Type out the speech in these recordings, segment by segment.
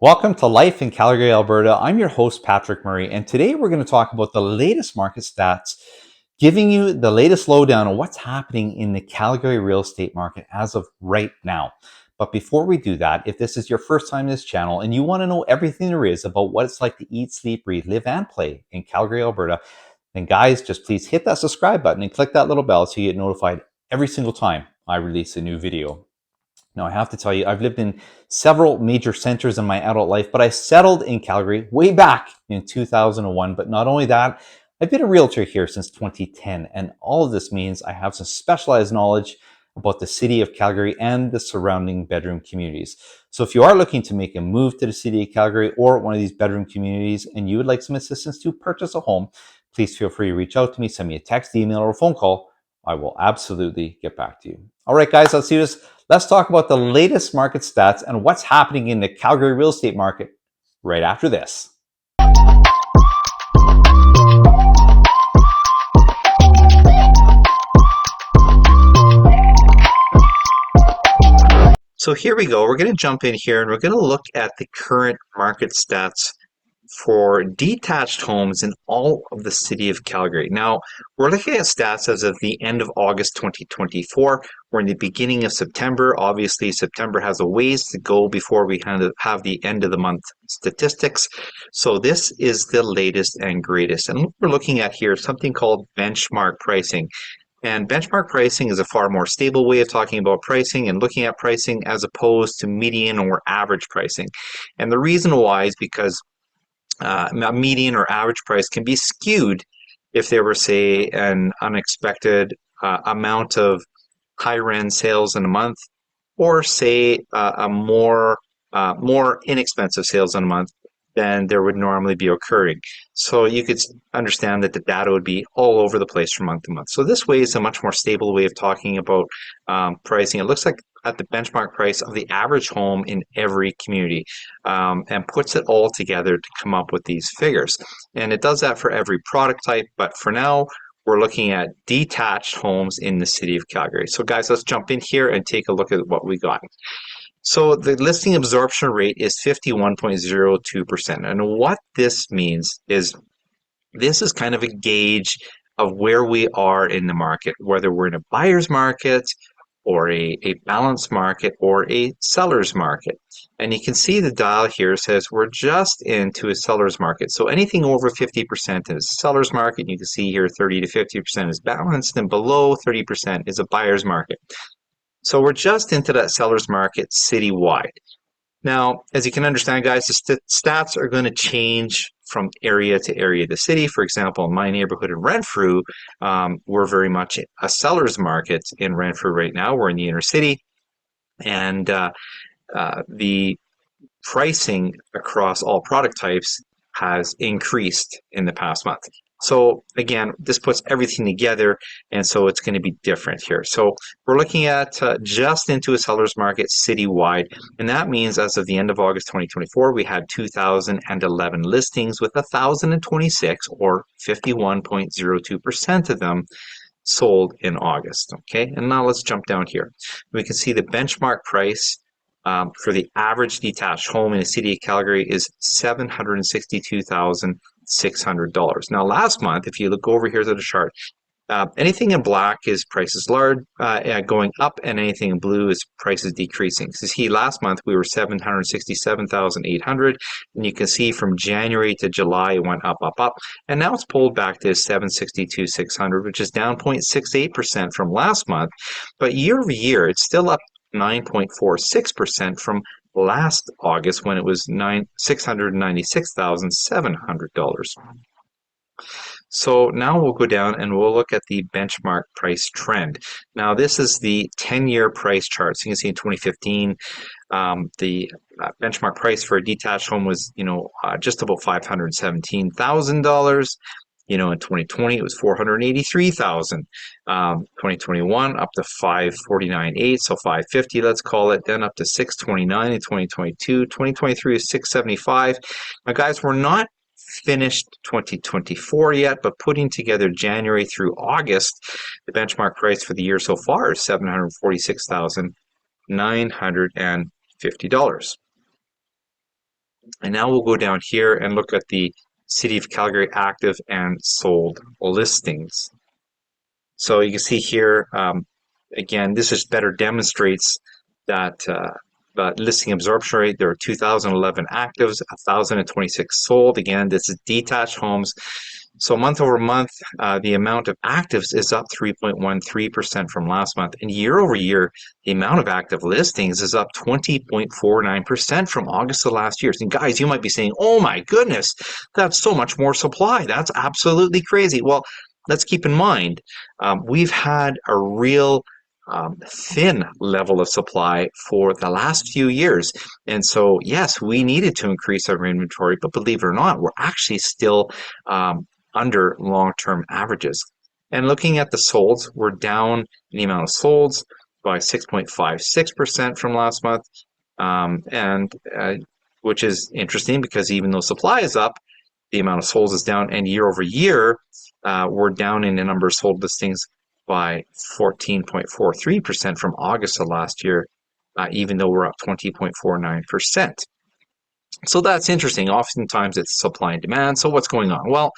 Welcome to Life in Calgary, Alberta. I'm your host, Patrick Murray, and today we're going to talk about the latest market stats, giving you the latest lowdown on what's happening in the Calgary real estate market as of right now. But before we do that, if this is your first time in this channel and you want to know everything there is about what it's like to eat, sleep, breathe, live, and play in Calgary, Alberta, then guys, just please hit that subscribe button and click that little bell so you get notified every single time I release a new video. Now, I have to tell you, I've lived in several major centers in my adult life, but I settled in Calgary way back in 2001. But not only that, I've been a realtor here since 2010. And all of this means I have some specialized knowledge about the city of Calgary and the surrounding bedroom communities. So if you are looking to make a move to the city of Calgary or one of these bedroom communities and you would like some assistance to purchase a home, please feel free to reach out to me, send me a text, email, or a phone call. I will absolutely get back to you. All right, guys, let's do this. Let's talk about the latest market stats and what's happening in the Calgary real estate market right after this. So here we go. We're going to jump in here and we're going to look at the current market stats for detached homes in all of the city of Calgary. Now, we're looking at stats as of the end of August 2024. We're in the beginning of September. Obviously, September has a ways to go before we have the end of the month statistics. So this is the latest and greatest. And what we're looking at here is something called benchmark pricing. And benchmark pricing is a far more stable way of talking about pricing and looking at pricing as opposed to median or average pricing. And the reason why is because a median or average price can be skewed if there were, say, an unexpected amount of high-end sales in a month, or say a more inexpensive sales in a month than there would normally be occurring. So you could understand that the data would be all over the place from month to month. So this way is a much more stable way of talking about pricing. It looks like at the benchmark price of the average home in every community and puts it all together to come up with these figures. And it does that for every product type, but for now, we're looking at detached homes in the city of Calgary. So guys, let's jump in here and take a look at what we got. So the listing absorption rate is 51.02%. And what this means is this is kind of a gauge of where we are in the market, whether we're in a buyer's market or a balanced market or a seller's market. And you can see the dial here says we're just into a seller's market. So anything over 50% is a seller's market. You can see here 30 to 50% is balanced, and below 30% is a buyer's market. So we're just into that seller's market citywide. Now, as you can understand, guys, the stats are going to change from area to area of the city. For example, in my neighborhood in Renfrew, we're very much a seller's market in Renfrew right now. We're in the inner city, and the pricing across all product types has increased in the past month. So again, this puts everything together, and so it's going to be different here. So we're looking at just into a seller's market citywide, and that means as of the end of August 2024, we had 2,011 listings with 1,026, or 51.02% of them sold in August. Okay, and now let's jump down here. We can see the benchmark price for the average detached home in the city of Calgary is $762,600. Now, last month, if you look over here to the chart, anything in black is prices large going up, and anything in blue is prices decreasing. So see, last month we were 767,800, and you can see from January to July it went up, and now it's pulled back to 762,600, which is down 0.68% from last month. But year over year, it's still up 9.46% from last August when it was $696,700. So now we'll go down and we'll look at the benchmark price trend. Now this is the 10-year price chart. So you can see in 2015, the benchmark price for a detached home was, just about $517,000. In 2020, it was $483,000. 2021 up to $549,800, so $550, let's call it. Then up to $629 in 2022. 2023 is $675. Now, guys, we're not finished 2024 yet, but putting together January through August, the benchmark price for the year so far is $746,950. And now we'll go down here and look at the City of Calgary active and sold listings. So you can see here, again, this just better demonstrates that listing absorption rate. There are 2,011 actives, 1,026 sold. Again, this is detached homes. So month over month, the amount of actives is up 3.13% from last month. And year over year, the amount of active listings is up 20.49% from August of last year. And guys, you might be saying, oh my goodness, that's so much more supply. That's absolutely crazy. Well, let's keep in mind, we've had a real thin level of supply for the last few years. And so, yes, we needed to increase our inventory, but believe it or not, we're actually still under long-term averages. And looking at the solds, we're down in the amount of solds by 6.56% from last month, which is interesting because even though supply is up, the amount of solds is down, and year over year, we're down in the number of sold listings by 14.43% from August of last year, even though we're up 20.49%. So that's interesting. Oftentimes it's supply and demand. So what's going on? Well,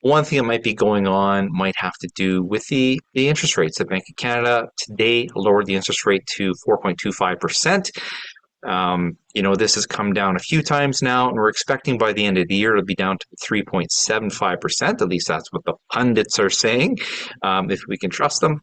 one thing that might be going on might have to do with the interest rates. The Bank of Canada today lowered the interest rate to 4.25%. This has come down a few times now, and we're expecting by the end of the year it'll be down to 3.75%. At least that's what the pundits are saying, if we can trust them.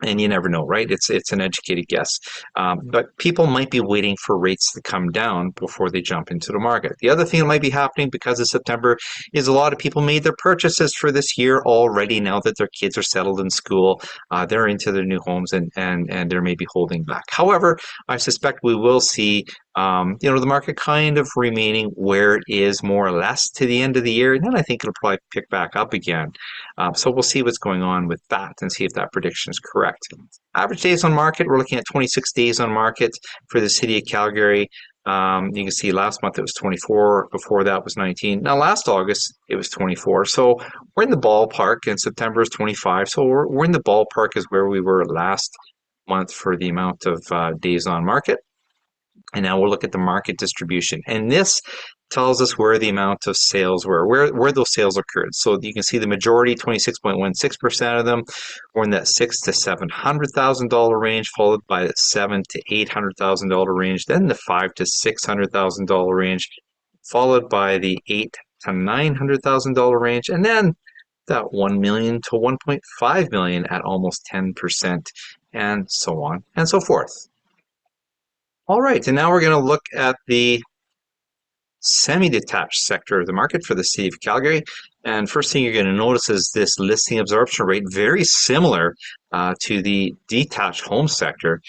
And you never know, right? It's an educated guess. But people might be waiting for rates to come down before they jump into the market. The other thing that might be happening because of September is a lot of people made their purchases for this year already now that their kids are settled in school. They're into their new homes and they're maybe holding back. However, I suspect we will see the market kind of remaining where it is more or less to the end of the year. And then I think it'll probably pick back up again. So we'll see what's going on with that and see if that prediction is correct. Average days on market, we're looking at 26 days on market for the City of Calgary. You can see last month it was 24, before that was 19. Now last August it was 24. So we're in the ballpark, and September is 25. So we're in the ballpark as where we were last month for the amount of days on market. And now we'll look at the market distribution. And this tells us where the amount of sales were, where those sales occurred. So you can see the majority, 26.16% of them, were in that $600,000 to $700,000 range, followed by the $700,000 to $800,000 range, then the $500,000 to $600,000 range, followed by the $800,000 to $900,000 range, and then that $1 million to $1.5 million at almost 10%, and so on and so forth. All right, and now we're going to look at the semi-detached sector of the market for the City of Calgary. And first thing you're going to notice is this listing absorption rate, very similar to the detached home sector,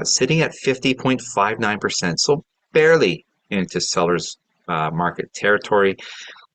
sitting at 50.59%, so barely into seller's market territory.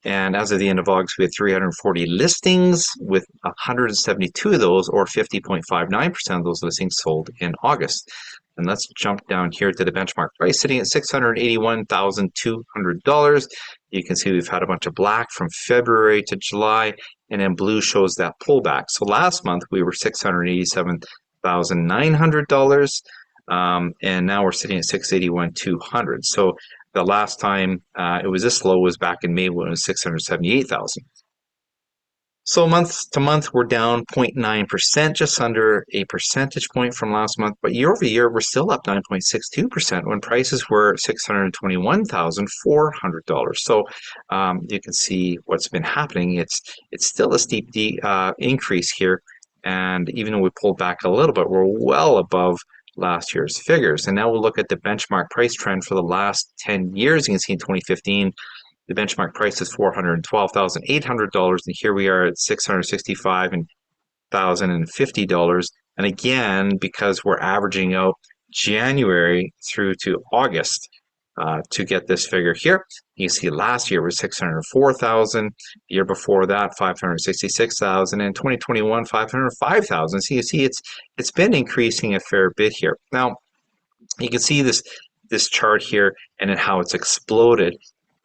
And as of the end of August, we had 340 listings, with 172 of those, or 50.59% of those listings, sold in August. And let's jump down here to the benchmark price, sitting at $681,200. You can see we've had a bunch of black from February to July, and then blue shows that pullback. So last month we were $687,900, and now we're sitting at $681,200. So the last time it was this low was back in May when it was $678,000. So month to month, we're down 0.9%, just under a percentage point from last month. But year over year, we're still up 9.62% when prices were $621,400. So you can see what's been happening. It's still a steep increase here. And even though we pulled back a little bit, we're well above last year's figures. And now we'll look at the benchmark price trend for the last 10 years. You can see in 2015, the benchmark price is $412,800, and here we are at $665,050. And again, because we're averaging out January through to August to get this figure here, you see last year was $604,000, the year before that $566,000, and in 2021 $505,000. So you see it's been increasing a fair bit here. Now you can see this chart here and then how it's exploded.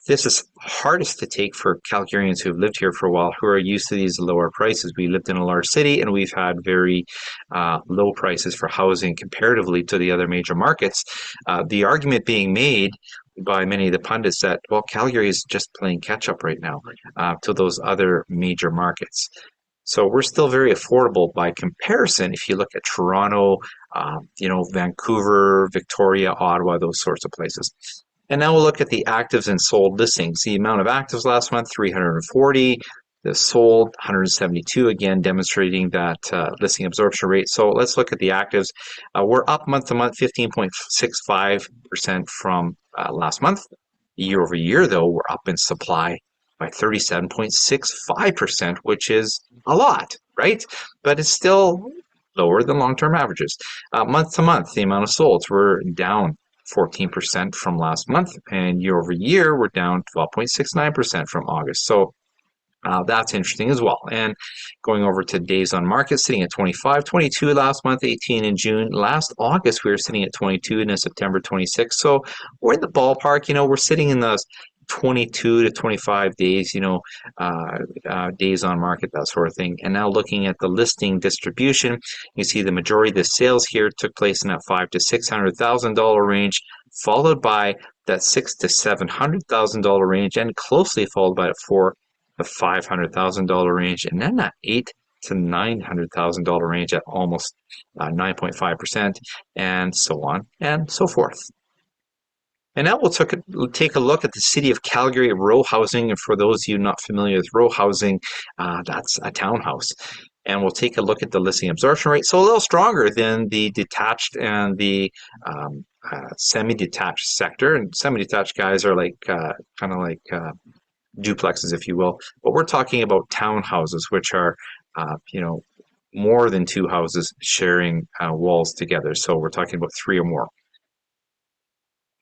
This is hardest to take for Calgarians who've lived here for a while, who are used to these lower prices. We lived in a large city and we've had very low prices for housing comparatively to the other major markets. The argument being made by many of the pundits that, well, Calgary is just playing catch up right now to those other major markets. So we're still very affordable by comparison if you look at Toronto, Vancouver, Victoria, Ottawa, those sorts of places. And now we'll look at the actives and sold listings. The amount of actives last month, 340. The sold, 172, again, demonstrating that listing absorption rate. So let's look at the actives. We're up month to month, 15.65% from last month. Year over year, though, we're up in supply by 37.65%, which is a lot, right? But it's still lower than long-term averages. Month to month, the amount of solds were down 14% from last month, and year over year, we're down 12.69% from August. So that's interesting as well. And going over to days on market, sitting at 25, 22 last month, 18 in June. Last August, we were sitting at 22, and in September, 26. So we're in the ballpark. We're sitting in those 22 to 25 days, days on market, that sort of thing. And now looking at the listing distribution, you see the majority of the sales here took place in that $500,000 to $600,000 range, followed by that $600,000 to $700,000 range, and closely followed by the $500,000 range, and then that $800,000 to $900,000 range at almost 9.5%, and so on and so forth. And now we'll take a look at the city of Calgary row housing. And for those of you not familiar with row housing, that's a townhouse. And we'll take a look at the listing absorption rate. So a little stronger than the detached and the semi-detached sector. And semi-detached guys are like kind of like duplexes, if you will. But we're talking about townhouses, which are, more than two houses sharing walls together. So we're talking about three or more.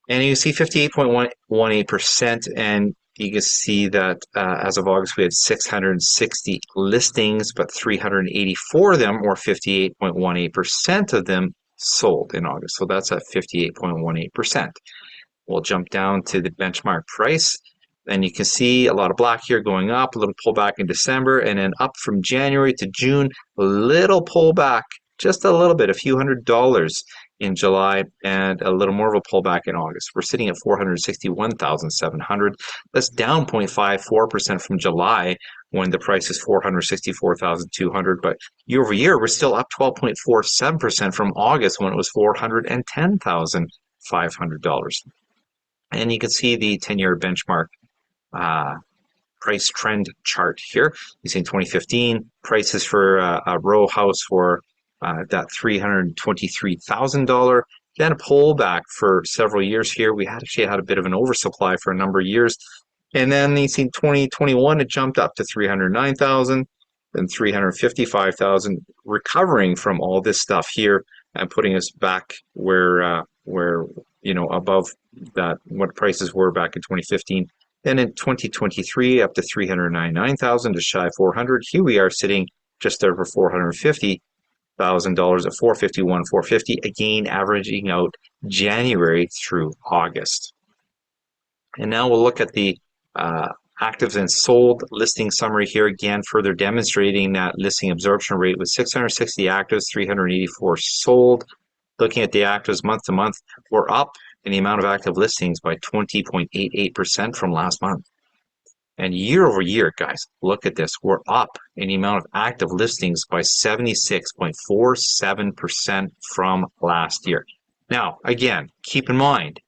And you see 58.18%, and you can see that as of August, we had 660 listings, but 384 of them, or 58.18% of them, sold in August. So that's at 58.18%. We'll jump down to the benchmark price, and you can see a lot of black here going up, a little pullback in December, and then up from January to June, a little pullback, just a little bit, a few $100s in July, and a little more of a pullback in August. We're sitting at 461,700. That's down 0.54% from July, when the price is 464,200. But year over year, we're still up 12.47% from August, when it was $410,500. And you can see the 10-year benchmark price trend chart here. You see in 2015, prices for a row house were that $323,000. Then a pullback for several years here. We actually had a bit of an oversupply for a number of years. And then you see 2021, it jumped up to 309,000, then 355,000, recovering from all this stuff here and putting us back where above that, what prices were back in 2015. Then in 2023, up to 399,000, just shy of 400. Here we are sitting just over $450,000 at 451, 450, again averaging out January through August. And now we'll look at the actives and sold listing summary here, again further demonstrating that listing absorption rate with 660 actives, 384 sold. Looking at the actives month to month, we're up in the amount of active listings by 20.88% from last month. And year over year, guys, look at this. We're up in the amount of active listings by 76.47% from last year. Now, again, keep in mind,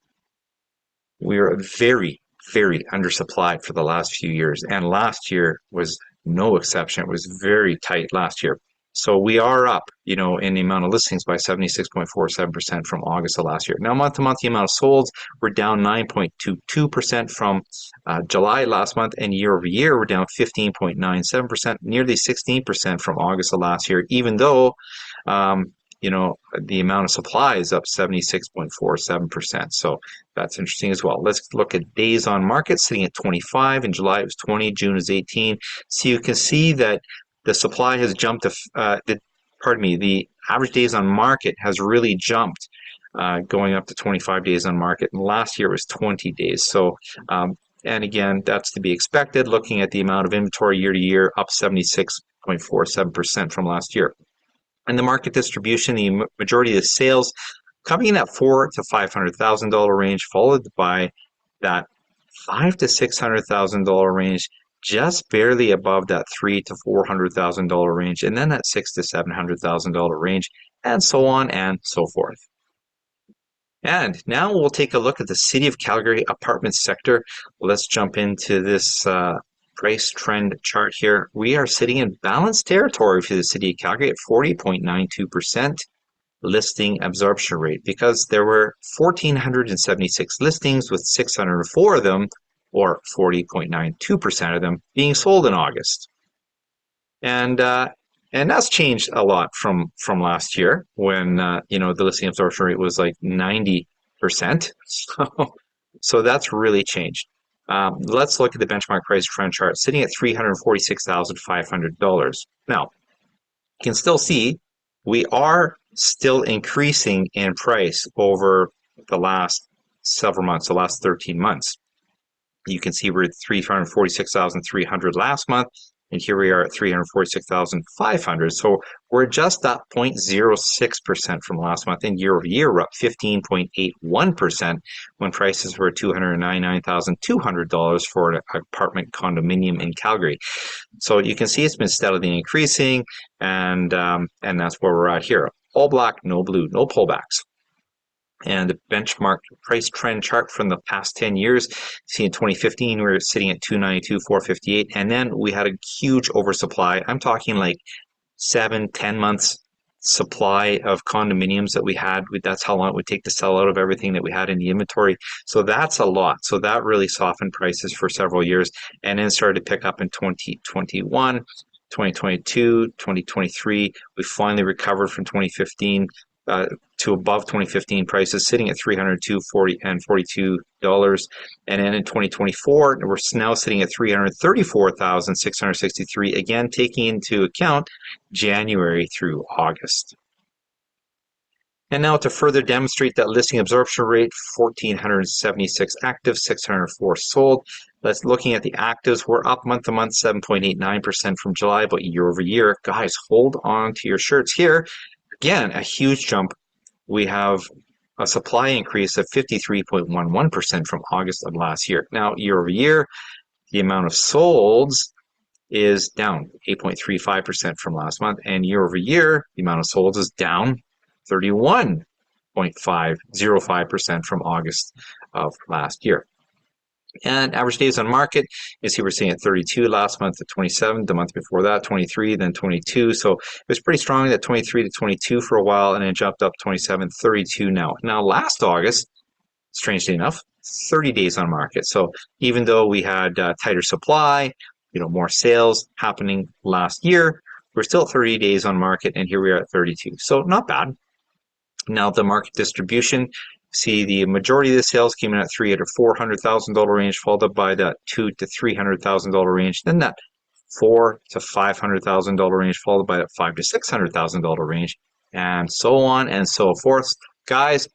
we are very, very undersupplied for the last few years. And last year was no exception. It was very tight last year. So we are up, in the amount of listings by 76.47% from August of last year. Now, month to month, the amount of solds, we're down 9.22% from July last month, and year over year, we're down 15.97%, nearly 16% from August of last year, even though, the amount of supply is up 76.47%. So that's interesting as well. Let's look at days on market, sitting at 25. In July, it was 20. June is 18. So you can see that the supply has jumped to, the average days on market has really jumped, going up to 25 days on market. And last year was 20 days. So, and again, that's to be expected, looking at the amount of inventory year to year, up 76.47% from last year. And the market distribution, the majority of the sales coming in at $400,000 to $500,000 range, followed by that $500,000 to $600,000 range, just barely above that $300,000 to $400,000 range, and then that $600,000 to $700,000 range, and so on and so forth. And now we'll take a look at the City of Calgary apartment sector. Let's jump into this price trend chart here. We are sitting in balanced territory for the City of Calgary at 40.92% listing absorption rate, because there were 1,476 listings with 604 of them, or 40.92% of them, being sold in August. And that's changed a lot from last year when the listing absorption rate was like 90%. So that's really changed. Let's look at the benchmark price trend chart, sitting at $346,500. Now, you can still see we are still increasing in price over the last several months, the last 13 months. You can see we're at $346,300 last month, and here we are at $346,500. So we're just up 0.06% from last month, and year over year we're up 15.81% when prices were $299,200 for an apartment condominium in Calgary. So you can see it's been steadily increasing, and that's where we're at here. All black, no blue, no pullbacks. And the benchmark price trend chart from the past 10 years, see in 2015, we were sitting at 292,458. And then we had a huge oversupply. I'm talking like 7-10 months supply of condominiums that we had. That's how long it would take to sell out of everything that we had in the inventory. So that's a lot. So that really softened prices for several years, and then started to pick up in 2021, 2022, 2023. We finally recovered from 2015 to above 2015 prices, sitting at $302.42, and $42. And then in 2024, we're now sitting at $334,663, again taking into account January through August. And now to further demonstrate that listing absorption rate, 1,476 active, 604 sold. Let's looking at the actives. We're up month to month, 7.89% from July, but year over year, guys, hold on to your shirts here. Again, a huge jump. We have a supply increase of 53.11% from August of last year. Now, year over year, the amount of solds is down 8.35% from last month, and year over year, the amount of solds is down 31.505% from August of last year. And average days on market, you see we're seeing at 32 last month, at 27, the month before that, 23, then 22. So it was pretty strong at 23 to 22 for a while, and then jumped up 27, 32 now. Now, last August, strangely enough, 30 days on market. So even though we had tighter supply, more sales happening last year, we're still at 30 days on market, and here we are at 32. So not bad. Now, the market distribution, see the majority of the sales came in at $300,000 to $400,000 range, followed up by that $200,000 to $300,000 range, then that $400,000 to $500,000 range, followed by that $500,000 to $600,000 range, and so on and so forth. Guys,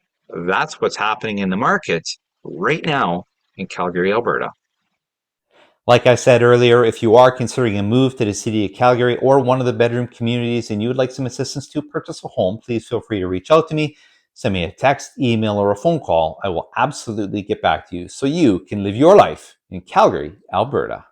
that's what's happening in the market right now in Calgary, Alberta. Like I said earlier, if you are considering a move to the City of Calgary or one of the bedroom communities and you would like some assistance to purchase a home, please feel free to reach out to me. Send me a text, email, or a phone call. I will absolutely get back to you so you can live your life in Calgary, Alberta.